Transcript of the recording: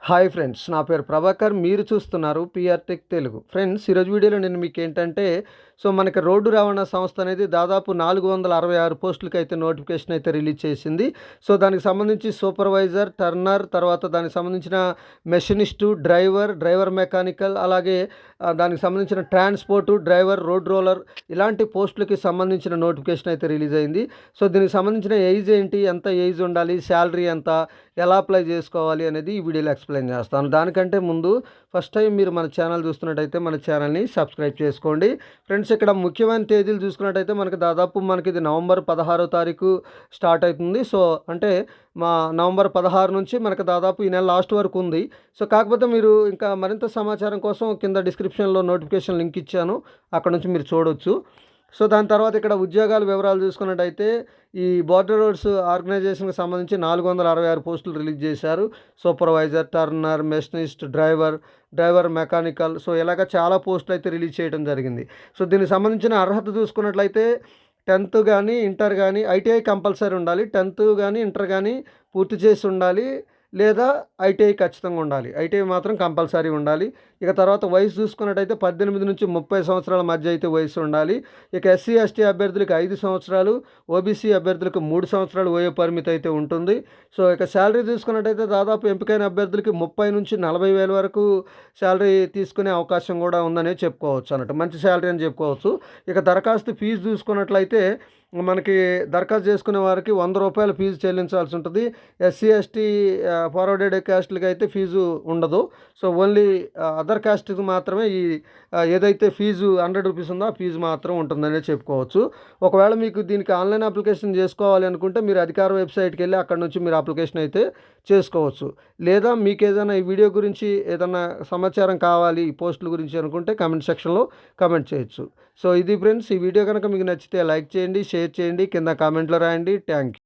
Hi friends, నా పేరు ప్రభాకర్. మీరు చూస్తున్నారు పిఆర్ టెక్ తెలుగు. ఫ్రెండ్స్, ఈరోజు వీడియోలో నేను మీకు ఏంటంటే మనకి రోడ్డు రవాణా సంస్థ అనేది దాదాపు 466 పోస్టులకైతే నోటిఫికేషన్ అయితే రిలీజ్ చేసింది. దానికి సంబంధించి సూపర్వైజర్, టర్నర్, తర్వాత దానికి సంబంధించిన మెషినిస్టు, డ్రైవర్ మెకానికల్, అలాగే దానికి సంబంధించిన ట్రాన్స్పోర్టు, డ్రైవర్, రోడ్ రోలర్ ఇలాంటి పోస్టులకి సంబంధించిన నోటిఫికేషన్ అయితే రిలీజ్ అయింది. దీనికి సంబంధించిన ఏజ్ ఏంటి, ఎంత ఏజ్ ఉండాలి, శాలరీ ఎంత, ఎలా అప్లై చేసుకోవాలి అనేది ఈ వీడియోలో ఎక్స్ప్లెయిన్ చేస్తాను. దానికంటే ముందు ఫస్ట్ టైం మీరు మన ఛానల్ చూస్తున్నట్టయితే మన ఛానల్ని సబ్స్క్రైబ్ చేసుకోండి. ఫ్రెండ్స్, ఇక్కడ ముఖ్యమైన తేదీలు చూసుకున్నట్టయితే మనకి ఇది నవంబర్ 16వ తారీఖు స్టార్ట్ అవుతుంది. అంటే నవంబర్ 16 నుంచి మనకు దాదాపు ఈ నెల లాస్ట్ వరకు ఉంది. కాకపోతే మీరు ఇంకా మరింత సమాచారం కోసం కింద డిస్క్రిప్షన్లో నోటిఫికేషన్ లింక్ ఇచ్చాను, అక్కడ నుంచి మీరు చూడవచ్చు. దాని తర్వాత ఇక్కడ ఉద్యోగాల వివరాలు చూసుకున్నట్టయితే ఈ బోర్డర్ రోడ్స్ ఆర్గనైజేషన్కి సంబంధించి 466 పోస్టులు రిలీజ్ చేశారు. Supervisor, Turner, machinist, driver mechanical, ఇలాగ చాలా పోస్టులు అయితే రిలీజ్ చేయడం జరిగింది. దీనికి సంబంధించిన అర్హత చూసుకున్నట్లయితే 10th కానీ ఇంటర్ కానీ ఐటీఐ కంపల్సరీ ఉండాలి. 10th కానీ ఇంటర్ కానీ పూర్తి చేసి ఉండాలి, లేదా ఐటీఐ ఖచ్చితంగా ఉండాలి. ఐటీఐ మాత్రం కంపల్సరీ ఉండాలి. ఇక తర్వాత వయసు చూసుకున్నట్టయితే 18 నుంచి 30 సంవత్సరాల మధ్య అయితే వయసు ఉండాలి. ఇక ఎస్సీ ఎస్టీ అభ్యర్థులకు 5 సంవత్సరాలు, ఓబీసీ అభ్యర్థులకు 3 సంవత్సరాలు వయో పరిమితి అయితే ఉంటుంది. ఇక శాలరీ చూసుకున్నట్టయితే దాదాపు ఎంపికైన అభ్యర్థులకి 30 నుంచి 40 వేల వరకు శాలరీ తీసుకునే అవకాశం కూడా ఉందనే చెప్పుకోవచ్చు అన్నట్టు. మంచి శాలరీ అని చెప్పుకోవచ్చు. ఇక దరఖాస్తు ఫీజు చూసుకున్నట్లయితే మనకి దరఖాస్తు చేసుకునే వారికి ₹100 ఫీజు చెల్లించాల్సి ఉంటుంది. ఎస్సీ ఎస్టీ ఫార్వర్డెడ్ క్యాస్ట్లకి అయితే ఫీజు ఉండదు. ఓన్లీ అదర్ క్యాస్ట్కి మాత్రమే ఈ ఏదైతే ఫీజు ₹100 ఉందో ఆ ఫీజు మాత్రం ఉంటుందనే చెప్పుకోవచ్చు. ఒకవేళ మీకు దీనికి ఆన్లైన్ అప్లికేషన్ చేసుకోవాలి అనుకుంటే మీరు అధికార వెబ్సైట్కి వెళ్ళి అక్కడ నుంచి మీరు అప్లికేషన్ అయితే చేసుకోవచ్చు. లేదా మీకు ఏదైనా ఈ వీడియో గురించి ఏదైనా సమాచారం కావాలి ఈ పోస్టుల గురించి అనుకుంటే కామెంట్ సెక్షన్లో కామెంట్ చేయొచ్చు. ఇది ఫ్రెండ్స్, ఈ వీడియో కనుక మీకు నచ్చితే లైక్ చేయండి, షేర్ చేయండి, కింద కామెంట్లో రాయండి. Thank you.